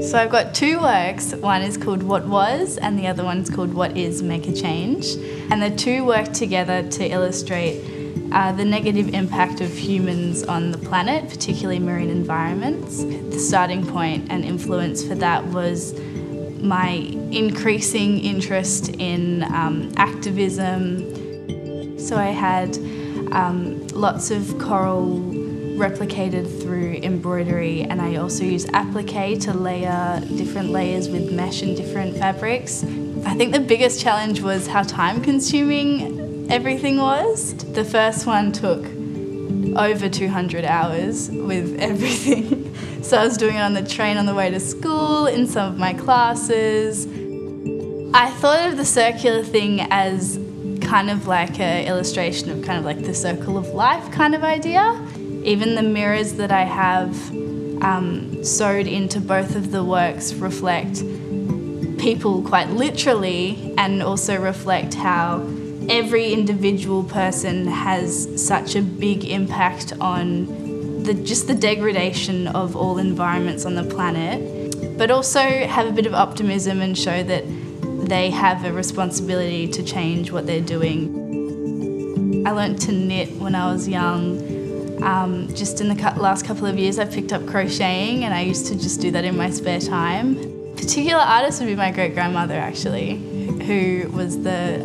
So I've got two works. One is called What Was and the other one's called What Is, Make a Change. And the two work together to illustrate the negative impact of humans on the planet, particularly marine environments. The starting point and influence for that was my increasing interest in activism. So I had lots of coral replicated through embroidery, and I also use applique to layer different layers with mesh and different fabrics. I think the biggest challenge was how time-consuming everything was. The first one took over 200 hours with everything. So I was doing it on the train on the way to school, in some of my classes. I thought of the circular thing as kind of like an illustration of kind of like the circle of life kind of idea. Even the mirrors that I have sewed into both of the works reflect people quite literally, and also reflect how every individual person has such a big impact on just the degradation of all environments on the planet, but also have a bit of optimism and show that they have a responsibility to change what they're doing. I learnt to knit when I was young. Just in the last couple of years I've picked up crocheting, and I used to just do that in my spare time. Particular artist would be my great-grandmother actually, who was the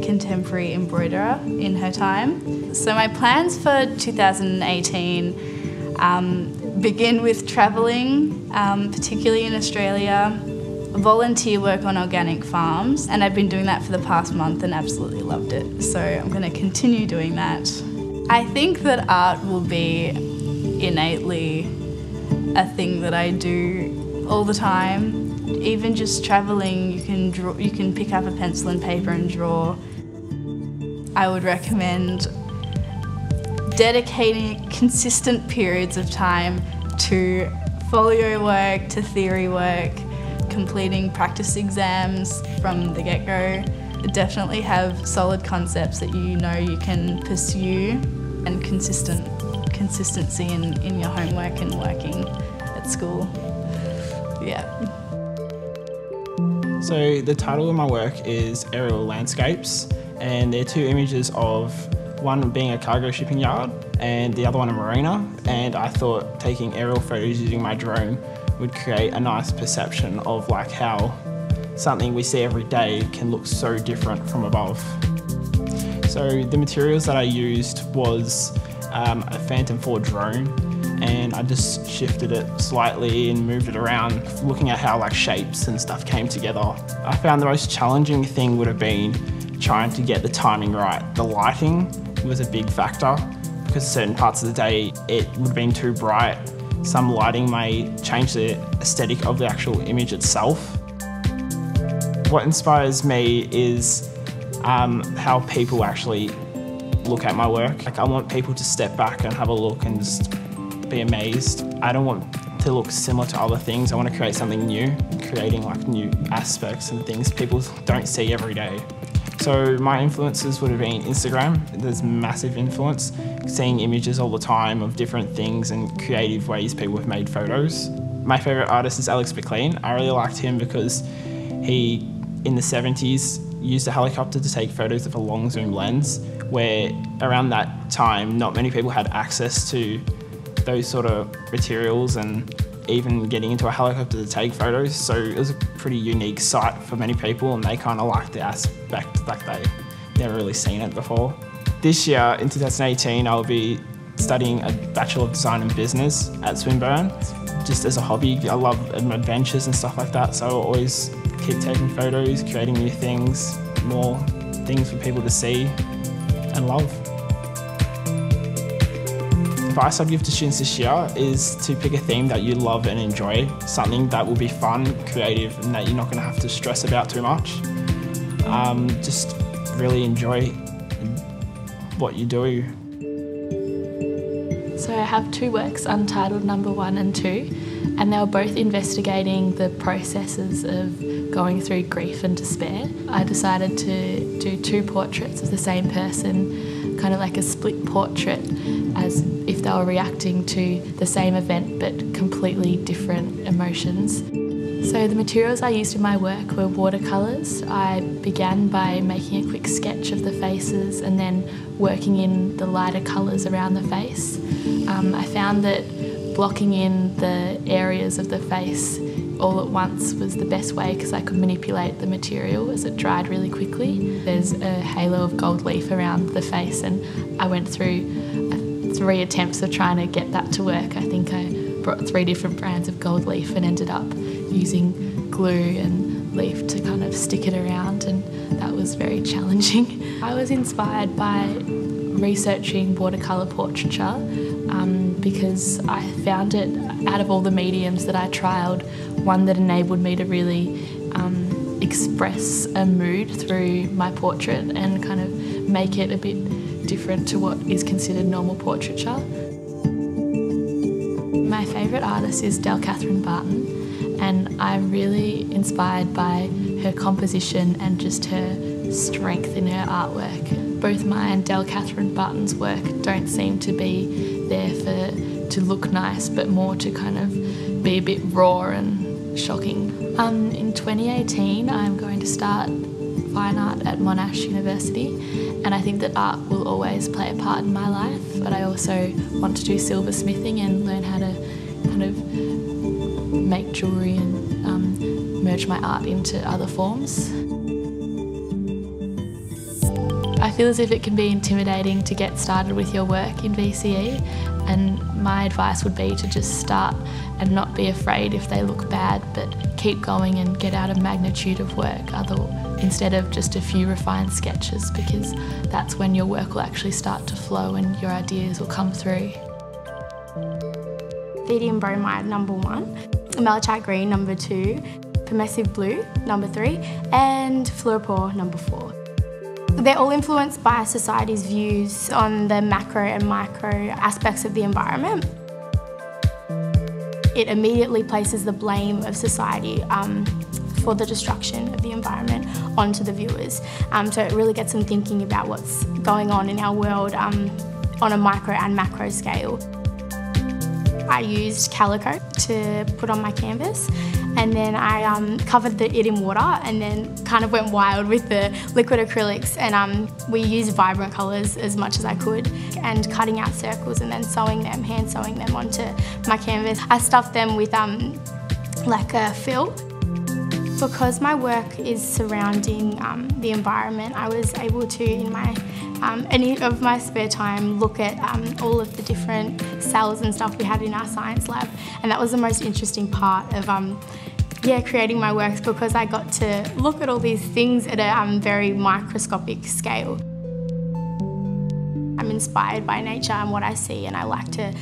contemporary embroiderer in her time. So my plans for 2018 begin with travelling, particularly in Australia, volunteer work on organic farms, and I've been doing that for the past month and absolutely loved it. So I'm going to continue doing that. I think that art will be innately a thing that I do all the time. Even just travelling, you can pick up a pencil and paper and draw. I would recommend dedicating consistent periods of time to folio work, to theory work, completing practice exams from the get-go. Definitely have solid concepts that you know you can pursue, and consistency in your homework and working at school. Yeah. So the title of my work is Aerial Landscapes, and they're two images of one being a cargo shipping yard and the other one a marina, and I thought taking aerial photos using my drone would create a nice perception of like how something we see every day can look so different from above. So the materials that I used was a Phantom 4 drone, and I just shifted it slightly and moved it around, looking at how like shapes and stuff came together. I found the most challenging thing would have been trying to get the timing right. The lighting was a big factor, because certain parts of the day it would have been too bright. Some lighting may change the aesthetic of the actual image itself. What inspires me is how people actually look at my work. Like, I want people to step back and have a look and just be amazed. I don't want to look similar to other things. I want to create something new, creating like new aspects and things people don't see every day. So my influences would have been Instagram. There's massive influence, seeing images all the time of different things and creative ways people have made photos. My favourite artist is Alex McLean. I really liked him because he, in the 70s, used a helicopter to take photos of a long zoom lens, where around that time not many people had access to those sort of materials and even getting into a helicopter to take photos. So it was a pretty unique sight for many people, and they kind of liked the aspect, like they never really seen it before. This year, in 2018, I'll be studying a Bachelor of Design and Business at Swinburne, just as a hobby. I love adventures and stuff like that, so I always keep taking photos, creating new things, more things for people to see and love. The advice I'd give to students this year is to pick a theme that you love and enjoy, something that will be fun, creative, and that you're not going to have to stress about too much. Just really enjoy what you do. So I have two works, Untitled number 1 and 2, and they were both investigating the processes of going through grief and despair. I decided to do two portraits of the same person, kind of like a split portrait, as if they were reacting to the same event but completely different emotions. So the materials I used in my work were watercolours. I began by making a quick sketch of the faces and then working in the lighter colours around the face. I found that blocking in the areas of the face all at once was the best way because I could manipulate the material as it dried really quickly. There's a halo of gold leaf around the face, and I went through 3 attempts of trying to get that to work. I think I brought 3 different brands of gold leaf and ended up using glue and leaf to kind of stick it around, and that was very challenging. I was inspired by researching watercolour portraiture because I found it, out of all the mediums that I trialled, one that enabled me to really express a mood through my portrait and kind of make it a bit different to what is considered normal portraiture. My favourite artist is Catherine Barton, and I'm really inspired by her composition and just her strength in her artwork. Both mine and Catherine Barton's work don't seem to be there to look nice, but more to kind of be a bit raw and shocking. In 2018, I'm going to start fine art at Monash University, and I think that art will always play a part in my life, but I also want to do silversmithing and learn how to kind of make jewellery and merge my art into other forms. I feel as if it can be intimidating to get started with your work in VCE, and my advice would be to just start and not be afraid if they look bad, but keep going and get out a magnitude of work instead of just a few refined sketches, because that's when your work will actually start to flow and your ideas will come through. Vanadium bromide #1, malachite green #2, permissive blue #3, and fluorophore #4. They're all influenced by society's views on the macro and micro aspects of the environment. It immediately places the blame of society for the destruction of the environment onto the viewers. So it really gets them thinking about what's going on in our world on a micro and macro scale. I used calico to put on my canvas, and then I covered it in water and then kind of went wild with the liquid acrylics, and we used vibrant colours as much as I could, and cutting out circles and then hand sewing them onto my canvas. I stuffed them with like a fill. Because my work is surrounding the environment, I was able to, in any of my spare time, look at all of the different cells and stuff we had in our science lab, and that was the most interesting part of creating my works, because I got to look at all these things at a very microscopic scale. I'm inspired by nature and what I see, and I like to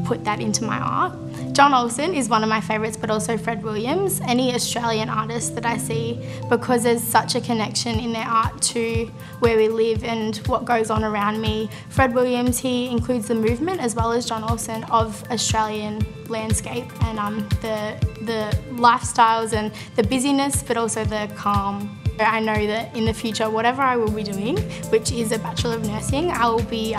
put that into my art. John Olsen is one of my favourites, but also Fred Williams, any Australian artist that I see, because there's such a connection in their art to where we live and what goes on around me. Fred Williams, he includes the movement, as well as John Olsen, of Australian landscape and the lifestyles and the busyness, but also the calm. I know that in the future, whatever I will be doing, which is a Bachelor of Nursing, I will be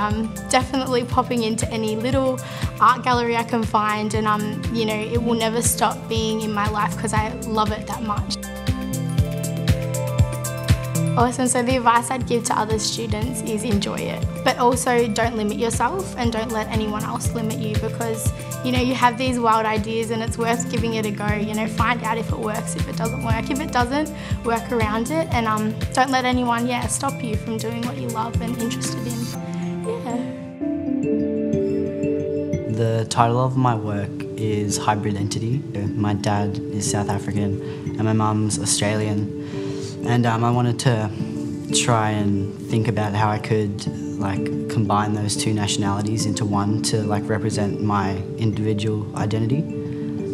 definitely popping into any little art gallery I can find, and it will never stop being in my life because I love it that much. Awesome, so the advice I'd give to other students is enjoy it, but also don't limit yourself and don't let anyone else limit you, because you have these wild ideas and it's worth giving it a go. Find out if it works, if it doesn't work. If it doesn't, work around it, and don't let anyone stop you from doing what you love and interested in. The title of my work is Hybrid Entity. My dad is South African and my mum's Australian. And I wanted to try and think about how I could combine those two nationalities into one to represent my individual identity.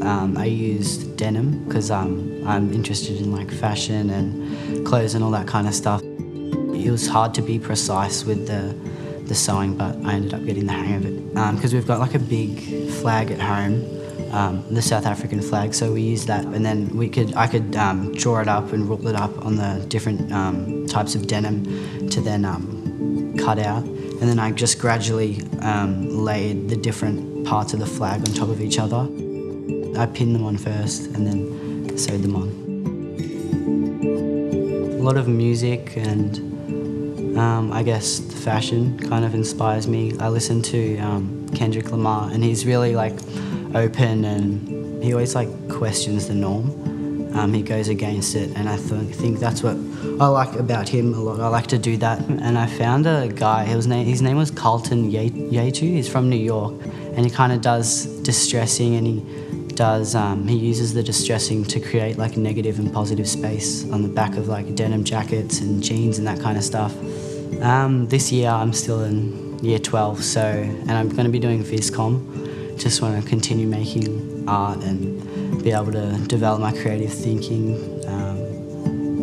I used denim because I'm interested in fashion and clothes and all that kind of stuff. It was hard to be precise with the sewing, but I ended up getting the hang of it. Because we've got a big flag at home, the South African flag, so we used that, and then I could draw it up and rule it up on the different types of denim to then cut out and then I just gradually laid the different parts of the flag on top of each other. I pinned them on first and then sewed them on. A lot of music and I guess the fashion kind of inspires me. I listen to Kendrick Lamar, and he's really like open, and he always like questions the norm. He goes against it, and I think that's what I like about him a lot. I like to do that. And I found a guy, his name was Carlton Yetu. He's from New York, and he kind of does distressing, and he uses the distressing to create like negative and positive space on the back of like denim jackets and jeans and that kind of stuff. This year I'm still in year 12, and I'm going to be doing VisCom. Just want to continue making art and be able to develop my creative thinking,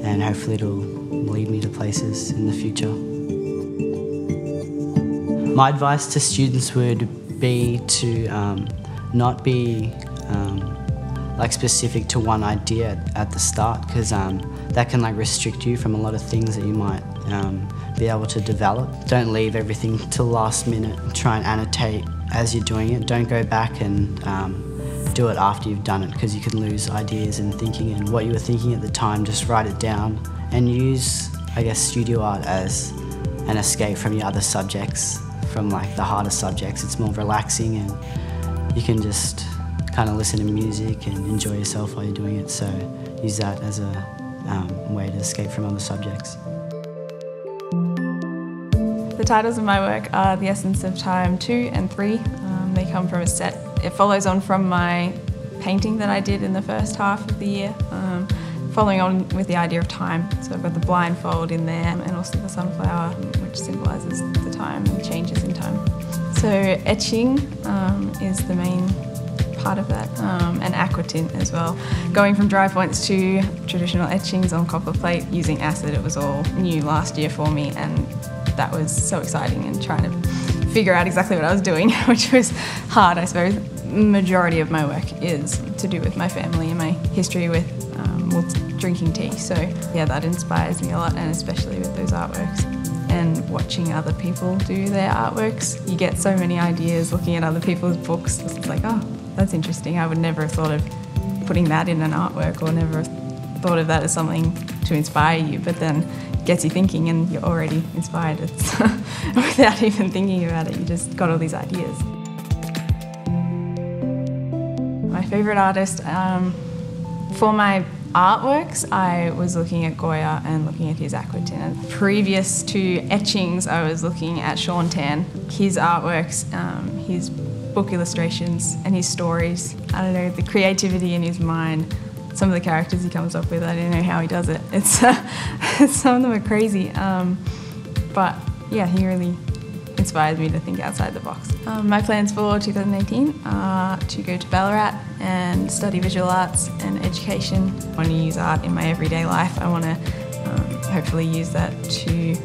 and hopefully it'll lead me to places in the future. My advice to students would be to not be like specific to one idea at the start, because that can like restrict you from a lot of things that you might be able to develop. Don't leave everything till last minute. Try and annotate as you're doing it. Don't go back and do it after you've done it, because you can lose ideas and thinking, and what you were thinking at the time, just write it down and use, I guess, studio art as an escape from your other subjects, from like the harder subjects. It's more relaxing, and you can just kind of listen to music and enjoy yourself while you're doing it, so use that as a way to escape from other subjects. The titles of my work are The Essence of Time 2 and 3. They come from a set. It follows on from my painting that I did in the first half of the year, following on with the idea of time. So I've got the blindfold in there, and also the sunflower, which symbolises the time and changes in time. So etching is the main part of that, and aquatint as well. Going from dry points to traditional etchings on copper plate using acid, it was all new last year for me, and that was so exciting, and trying to figure out exactly what I was doing, which was hard, I suppose. Majority of my work is to do with my family and my history with drinking tea. So yeah, that inspires me a lot, and especially with those artworks. And watching other people do their artworks, you get so many ideas looking at other people's books. It's like, oh, that's interesting. I would never have thought of putting that in an artwork, or never thought of that as something to inspire you, but then gets you thinking, and you're already inspired. It's without even thinking about it, you just got all these ideas. My favourite artist, for my artworks, I was looking at Goya and looking at his aquatint. Previous to etchings, I was looking at Sean Tan, his artworks, his book illustrations and his stories. I don't know, the creativity in his mind, some of the characters he comes up with, I don't know how he does it. It's some of them are crazy, but yeah, he really inspires me to think outside the box. My plans for 2018 are to go to Ballarat and study visual arts and education. I want to use art in my everyday life. I want to hopefully use that to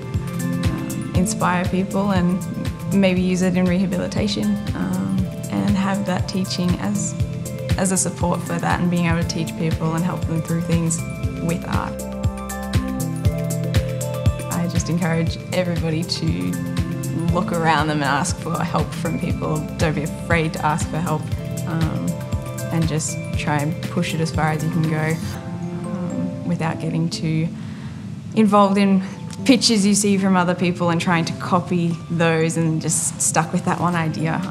inspire people, and maybe use it in rehabilitation, and have that teaching as a support for that, and being able to teach people and help them through things with art. I just encourage everybody to look around them and ask for help from people. Don't be afraid to ask for help, and just try and push it as far as you can go, without getting too involved in pictures you see from other people and trying to copy those and just stuck with that one idea.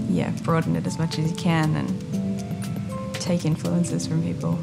Yeah, broaden it as much as you can and take influences from people.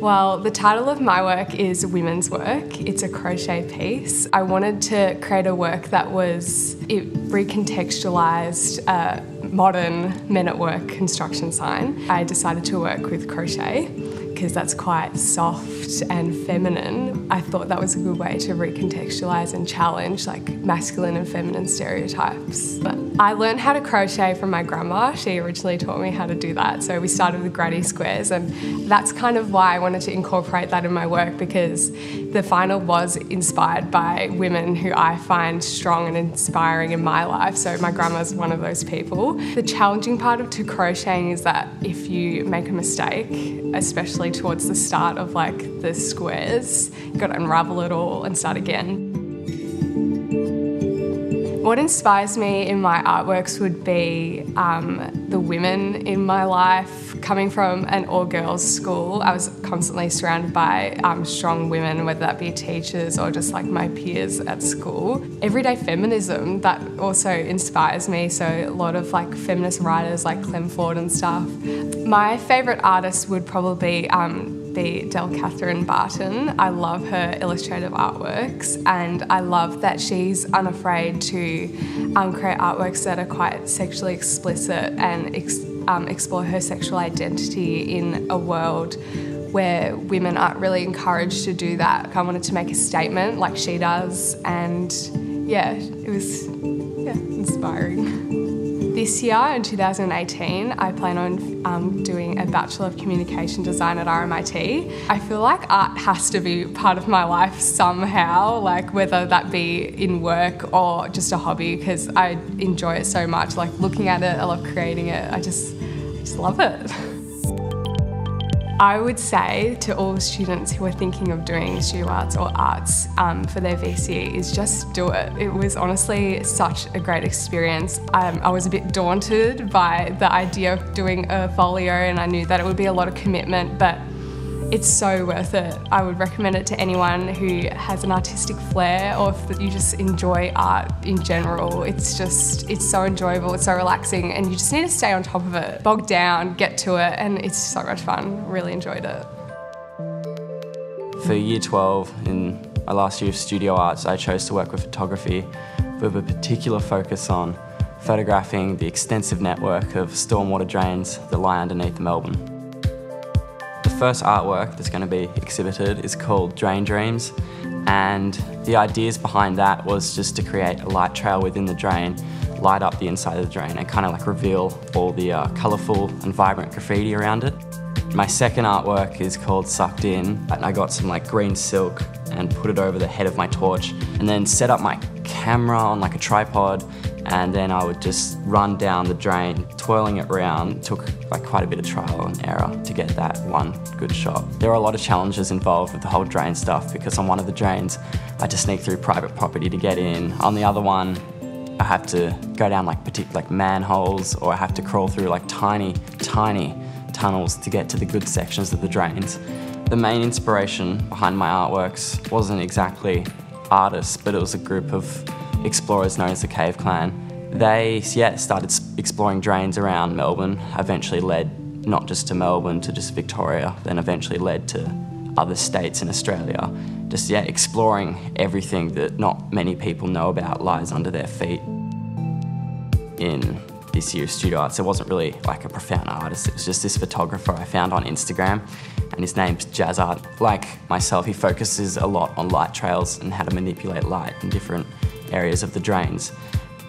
Well, the title of my work is Women's Work. It's a crochet piece. I wanted to create a work that it recontextualised a modern men at work construction sign. I decided to work with crochet because that's quite soft and feminine. I thought that was a good way to recontextualise and challenge like masculine and feminine stereotypes. But I learned how to crochet from my grandma. She originally taught me how to do that. So we started with granny squares, and that's kind of why I wanted to incorporate that in my work, because the final was inspired by women who I find strong and inspiring in my life. So my grandma's one of those people. The challenging part of crocheting is that if you make a mistake, especially towards the start of like the squares, you've got to unravel it all and start again. What inspires me in my artworks would be the women in my life. Coming from an all-girls school, I was constantly surrounded by strong women, whether that be teachers or just like my peers at school. Everyday feminism, that also inspires me, so a lot of like feminist writers like Clem Ford and stuff. My favourite artist would probably be Catherine Barton. I love her illustrative artworks, and I love that she's unafraid to create artworks that are quite sexually explicit and explore her sexual identity in a world where women aren't really encouraged to do that. I wanted to make a statement like she does, and yeah, it was inspiring. This year, in 2018, I plan on doing a Bachelor of Communication Design at RMIT. I feel like art has to be part of my life somehow, like whether that be in work or just a hobby, because I enjoy it so much. Like looking at it, I love creating it. I just love it. I would say to all students who are thinking of doing studio arts or arts for their VCE is just do it. It was honestly such a great experience. I was a bit daunted by the idea of doing a folio, and I knew that it would be a lot of commitment, but it's so worth it. I would recommend it to anyone who has an artistic flair, or if you just enjoy art in general. It's so enjoyable, it's so relaxing, and you just need to stay on top of it. Bog down, get to it, and it's so much fun. Really enjoyed it. For Year 12, in my last year of studio arts, I chose to work with photography with a particular focus on photographing the extensive network of stormwater drains that lie underneath Melbourne. The first artwork that's going to be exhibited is called Drain Dreams, and the ideas behind that was just to create a light trail within the drain, light up the inside of the drain, and kind of like reveal all the colourful and vibrant graffiti around it. My second artwork is called Sucked In, and I got some like green silk and put it over the head of my torch, and then set up my camera on like a tripod, and then I would just run down the drain, twirling it round. It took like quite a bit of trial and error to get that one good shot. There are a lot of challenges involved with the whole drain stuff, because on one of the drains, I had to sneak through private property to get in. On the other one, I have to go down like manholes, or I have to crawl through like tiny tunnels to get to the good sections of the drains. The main inspiration behind my artworks wasn't exactly artists, but it was a group of explorers known as the Cave Clan. They started exploring drains around Melbourne, eventually led not just to Melbourne, to just Victoria, then eventually led to other states in Australia. Just exploring everything that not many people know about lies under their feet. In this year's studio arts, there wasn't really like a profound artist, it was just this photographer I found on Instagram, and his name's Jazz Art. Like myself, he focuses a lot on light trails and how to manipulate light in different areas of the drains.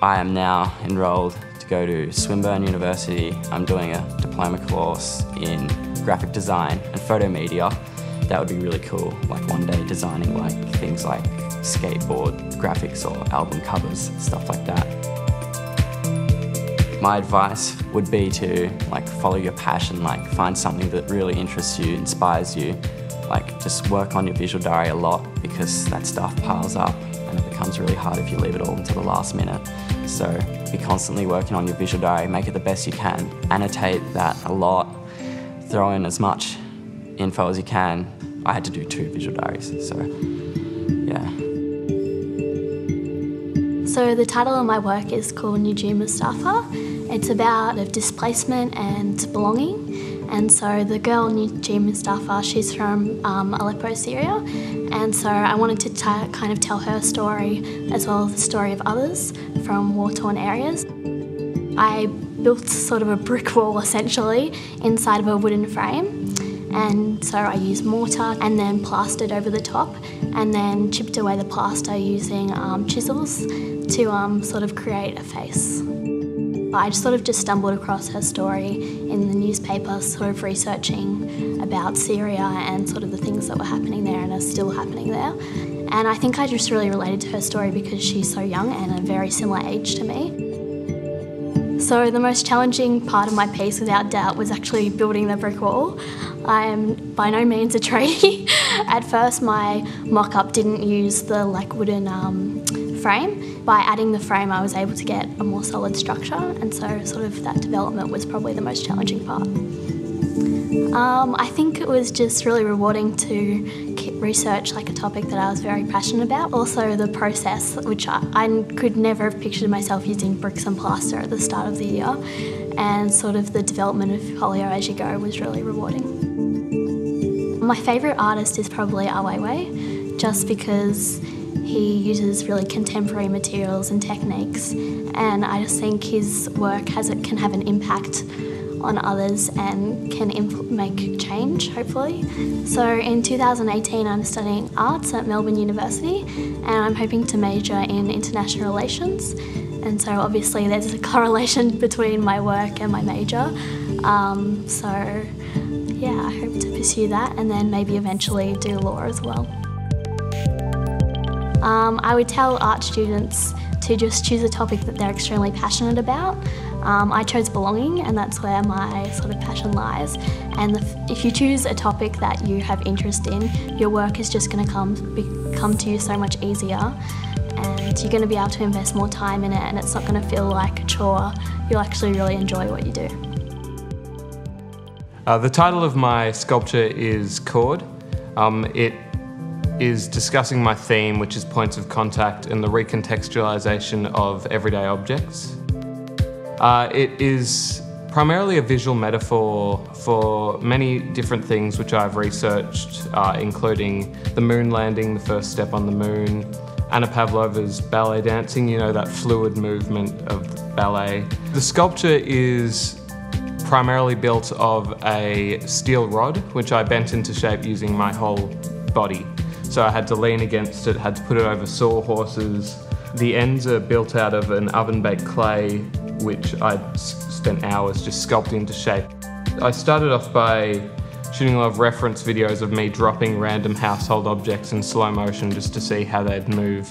I am now enrolled to go to Swinburne University. I'm doing a diploma course in graphic design and photo media. That would be really cool, like one day designing like things like skateboard graphics or album covers, stuff like that. My advice would be to like follow your passion, like find something that really interests you, inspires you. Like just work on your visual diary a lot, because that stuff piles up and it becomes really hard if you leave it all until the last minute. So be constantly working on your visual diary, make it the best you can, annotate that a lot, throw in as much info as you can. I had to do 2 visual diaries, so yeah. So the title of my work is called Niju Mustafa. It's about displacement and belonging. And so the girl Niju Mustafa, she's from Aleppo, Syria. And so I wanted to kind of tell her story as well as the story of others from war-torn areas. I built sort of a brick wall essentially inside of a wooden frame. And so I used mortar and then plastered over the top, and then chipped away the plaster using chisels to sort of create a face. I sort of just stumbled across her story in the newspaper, sort of researching about Syria and sort of the things that were happening there and are still happening there. And I think I just really related to her story because she's so young and a very similar age to me. So the most challenging part of my piece, without doubt, was actually building the brick wall. I am by no means a tradie. At first, my mock-up didn't use the wooden frame. By adding the frame, I was able to get a more solid structure, and so sort of that development was probably the most challenging part. I think it was just really rewarding to research like a topic that I was very passionate about. Also the process, which I could never have pictured myself using bricks and plaster at the start of the year, and sort of the development of polio as you go was really rewarding. My favourite artist is probably Ai Weiwei, just because he uses really contemporary materials and techniques, and I just think his work can have an impact on others and can make change, hopefully. So in 2018 I'm studying arts at Melbourne University, and I'm hoping to major in international relations, and so obviously there's a correlation between my work and my major. So yeah, I hope to pursue that and then maybe eventually do law as well. I would tell art students to just choose a topic that they're extremely passionate about. I chose belonging, and that's where my sort of passion lies. And if you choose a topic that you have interest in, your work is just going to come to you so much easier, and you're going to be able to invest more time in it, and it's not going to feel like a chore. You'll actually really enjoy what you do. The title of my sculpture is Chord. It is discussing my theme, which is points of contact and the recontextualisation of everyday objects. It is primarily a visual metaphor for many different things which I've researched, including the moon landing, the first step on the moon, Anna Pavlova's ballet dancing, you know, that fluid movement of the ballet. The sculpture is primarily built of a steel rod, which I bent into shape using my whole body. So I had to lean against it, had to put it over sawhorses. The ends are built out of an oven-baked clay, which I'd spent hours just sculpting into shape. I started off by shooting a lot of reference videos of me dropping random household objects in slow motion just to see how they'd move.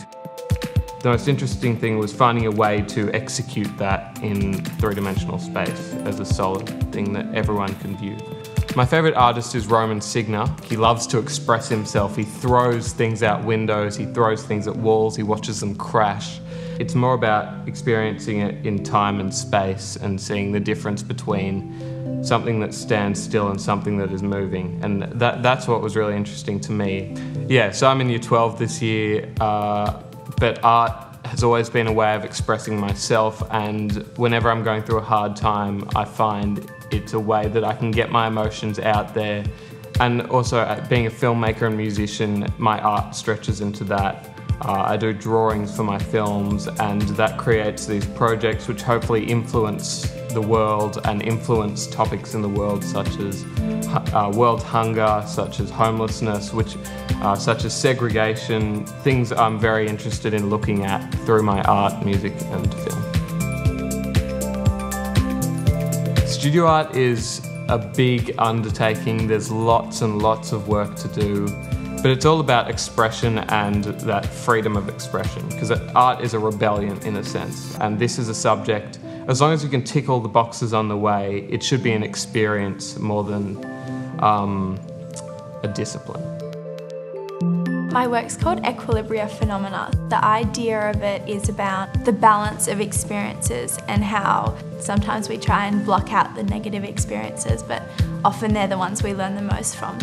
The most interesting thing was finding a way to execute that in three-dimensional space as a solid thing that everyone can view. My favourite artist is Roman Signa. He loves to express himself. He throws things out windows, he throws things at walls, he watches them crash. It's more about experiencing it in time and space and seeing the difference between something that stands still and something that is moving. And that's what was really interesting to me. Yeah, so I'm in Year 12 this year, but art has always been a way of expressing myself, and whenever I'm going through a hard time, I find it's a way that I can get my emotions out there. And also, being a filmmaker and musician, my art stretches into that. I do drawings for my films, and that creates these projects which hopefully influence the world and influence topics in the world, such as world hunger, such as homelessness, such as segregation, things I'm very interested in looking at through my art, music and film. Studio art is a big undertaking. There's lots and lots of work to do, but it's all about expression and that freedom of expression, because art is a rebellion in a sense, and this is a subject, as long as you can tick all the boxes on the way, it should be an experience more than a discipline. My work's called Equilibria Phenomena. The idea of it is about the balance of experiences and how sometimes we try and block out the negative experiences, but often they're the ones we learn the most from.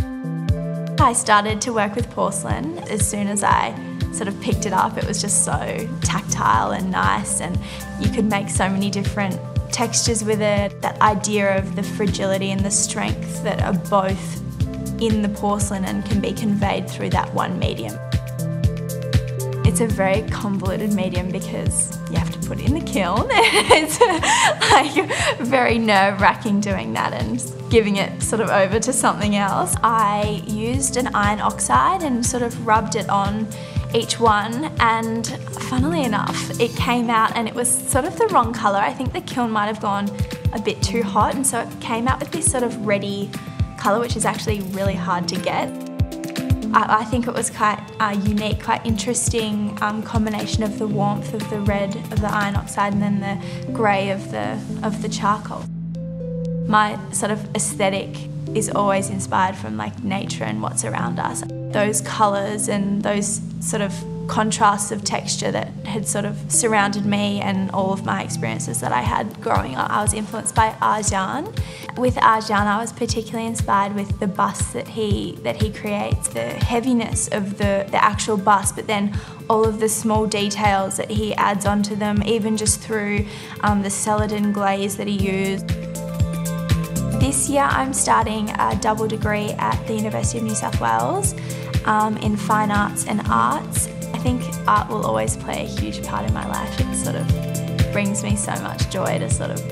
I started to work with porcelain. As soon as I sort of picked it up, it was just so tactile and nice, and you could make so many different textures with it. That idea of the fragility and the strength that are both in the porcelain and can be conveyed through that one medium. It's a very convoluted medium because you have to put it in the kiln. It's like very nerve-wracking doing that and giving it sort of over to something else. I used an iron oxide and sort of rubbed it on each one, and funnily enough, it came out and it was sort of the wrong colour. I think the kiln might have gone a bit too hot, and so it came out with this sort of reddy colour, which is actually really hard to get. I think it was quite unique, quite interesting combination of the warmth of the red of the iron oxide and then the grey of the charcoal. My sort of aesthetic is always inspired from like nature and what's around us. Those colours and those sort of contrasts of texture that had sort of surrounded me and all of my experiences that I had growing up. I was influenced by Arjan. With Arjan, I was particularly inspired with the bust that he creates, the heaviness of the actual bust, but then all of the small details that he adds onto them, even just through the celadon glaze that he used. This year I'm starting a double degree at the University of New South Wales in Fine Arts and Arts. I think art will always play a huge part in my life. It sort of brings me so much joy to sort of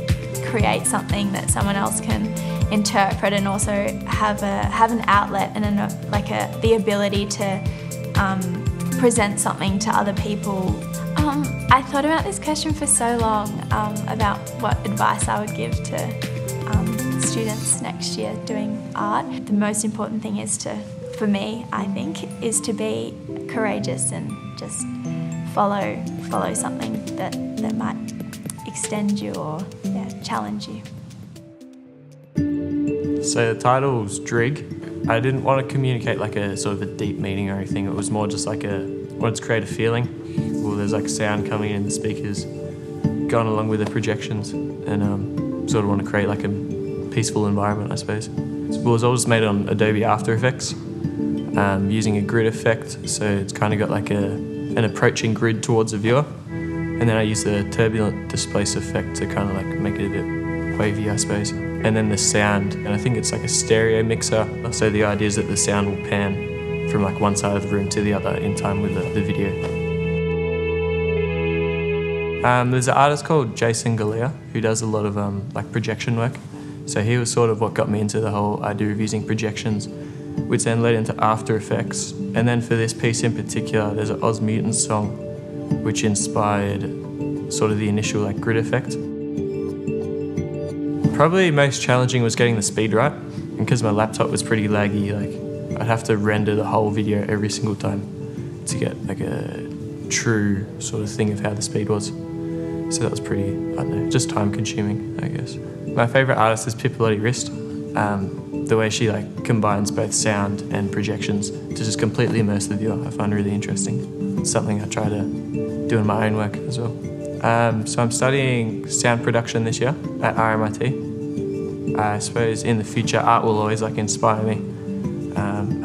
create something that someone else can interpret and also have an outlet and the ability to present something to other people. I thought about this question for so long about what advice I would give to students next year doing art. The most important thing is for me, I think, is to be courageous and just follow something that might extend you or challenge you. So the title's Drig. I didn't want to communicate like a sort of a deep meaning or anything. It was more just like wanted to create a feeling. Well, there's like sound coming in the speakers, going along with the projections, and sort of want to create like a peaceful environment, I suppose. It was all just made on Adobe After Effects, using a grid effect, so it's kind of got like an approaching grid towards the viewer, and then I use the turbulent displace effect to kind of like make it a bit wavy, I suppose. And then the sound, and I think it's like a stereo mixer, so the idea is that the sound will pan from like one side of the room to the other in time with the video. There's an artist called Jason Galea who does a lot of like projection work. So he was sort of what got me into the whole idea of using projections, which then led into After Effects. And then for this piece in particular, there's an Oz Mutants song, which inspired sort of the initial like grid effect. Probably most challenging was getting the speed right, and because my laptop was pretty laggy, like I'd have to render the whole video every single time to get like a true sort of thing of how the speed was. So that was pretty, I don't know, just time consuming, I guess. My favourite artist is Pipalotti Rist. The way she like combines both sound and projections to just completely immerse the viewer, I find really interesting. It's something I try to do in my own work as well. So I'm studying sound production this year at RMIT. I suppose in the future art will always like inspire me.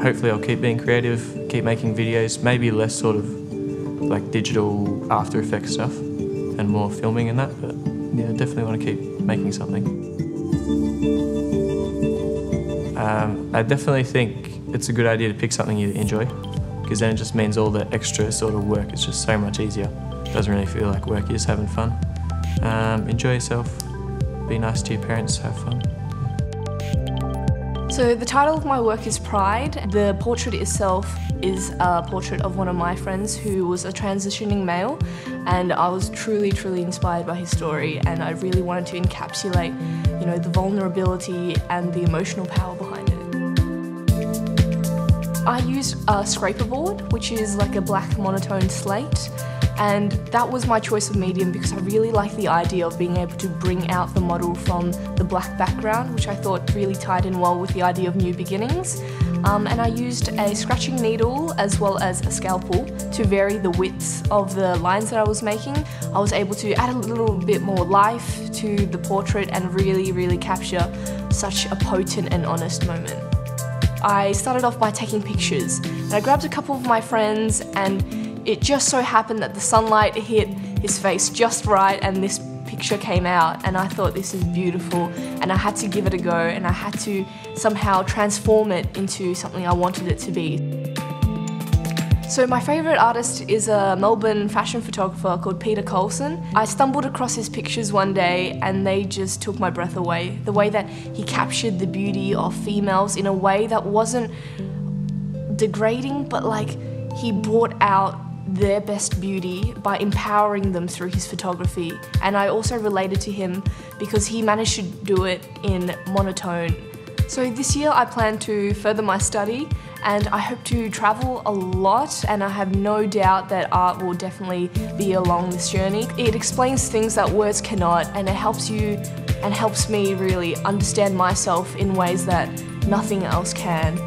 Hopefully I'll keep being creative, keep making videos, maybe less sort of like digital After Effects stuff and more filming and that, but yeah, definitely want to keep making something. I definitely think it's a good idea to pick something you enjoy, because then it just means all the extra sort of work is just so much easier. It doesn't really feel like work, you're just having fun. Enjoy yourself, be nice to your parents, have fun. So the title of my work is Pride. The portrait itself is a portrait of one of my friends who was a transitioning male, and I was truly, truly inspired by his story, and I really wanted to encapsulate, you know, the vulnerability and the emotional power behind it. I used a scraper board, which is like a black monotone slate, and that was my choice of medium because I really like the idea of being able to bring out the model from the black background, which I thought really tied in well with the idea of new beginnings. And I used a scratching needle as well as a scalpel to vary the widths of the lines that I was making. I was able to add a little bit more life to the portrait and really, really capture such a potent and honest moment. I started off by taking pictures, and I grabbed a couple of my friends, and it just so happened that the sunlight hit his face just right and this picture came out, and I thought this is beautiful, and I had to give it a go, and I had to somehow transform it into something I wanted it to be. So my favourite artist is a Melbourne fashion photographer called Peter Colson. I stumbled across his pictures one day and they just took my breath away. The way that he captured the beauty of females in a way that wasn't degrading, but like he brought out their best beauty by empowering them through his photography. And I also related to him because he managed to do it in monotone. So this year I plan to further my study, and I hope to travel a lot, and I have no doubt that art will definitely be along this journey. It explains things that words cannot, and it helps you and helps me really understand myself in ways that nothing else can.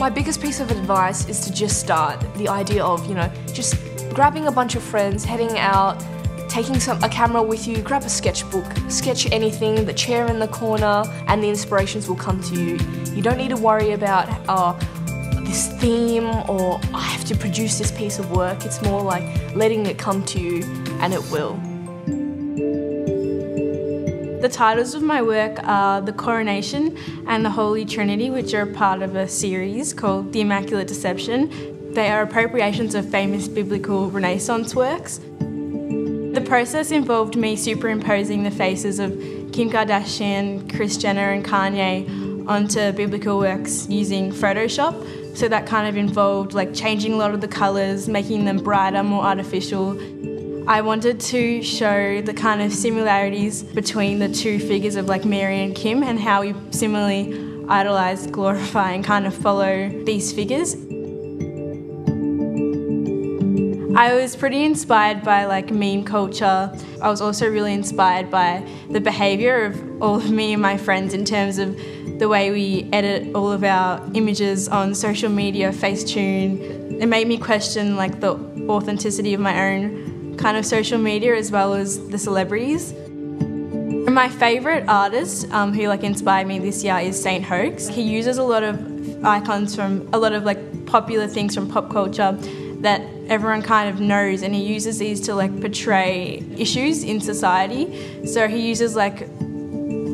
My biggest piece of advice is to just start. The idea of, just grabbing a bunch of friends, heading out, taking a camera with you, grab a sketchbook, sketch anything, the chair in the corner, and the inspirations will come to you. You don't need to worry about this theme or I have to produce this piece of work. It's more like letting it come to you, and it will. The titles of my work are The Coronation and The Holy Trinity, which are part of a series called The Immaculate Deception. They are appropriations of famous biblical Renaissance works. The process involved me superimposing the faces of Kim Kardashian, Kris Jenner and Kanye onto biblical works using Photoshop. So that kind of involved like changing a lot of the colours, making them brighter, more artificial. I wanted to show the kind of similarities between the two figures of like Mary and Kim and how we similarly idolise, glorify and kind of follow these figures. I was pretty inspired by like meme culture. I was also really inspired by the behaviour of all of me and my friends in terms of the way we edit all of our images on social media, Facetune. It made me question like the authenticity of my own kind of social media as well as the celebrities. My favourite artist who like inspired me this year is Saint Hoax. He uses a lot of icons from a lot of like popular things from pop culture that everyone kind of knows, and he uses these to like portray issues in society. So he uses like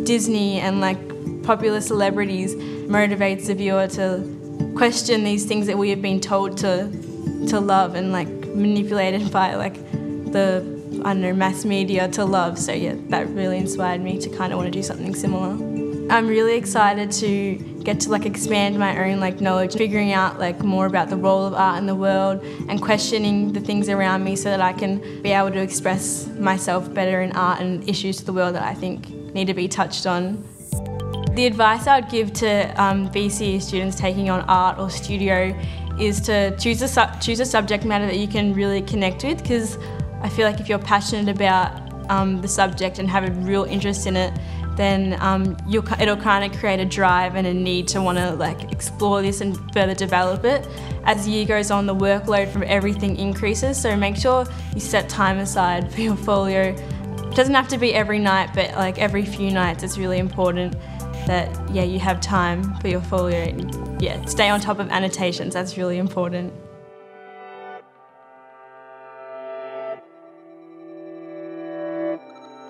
Disney and like popular celebrities, motivates the viewer to question these things that we have been told to love and like manipulated by like the, mass media to love. So yeah, that really inspired me to kind of want to do something similar. I'm really excited to get to like expand my own like knowledge, figuring out like more about the role of art in the world and questioning the things around me so that I can be able to express myself better in art and issues to the world that I think need to be touched on. The advice I would give to VCE students taking on art or studio is to choose a subject matter that you can really connect with, because I feel like if you're passionate about the subject and have a real interest in it, then it'll kind of create a drive and a need to want to like explore this and further develop it. As the year goes on, the workload from everything increases, so make sure you set time aside for your folio. It doesn't have to be every night, but like every few nights it's really important that you have time for your folio and stay on top of annotations. That's really important.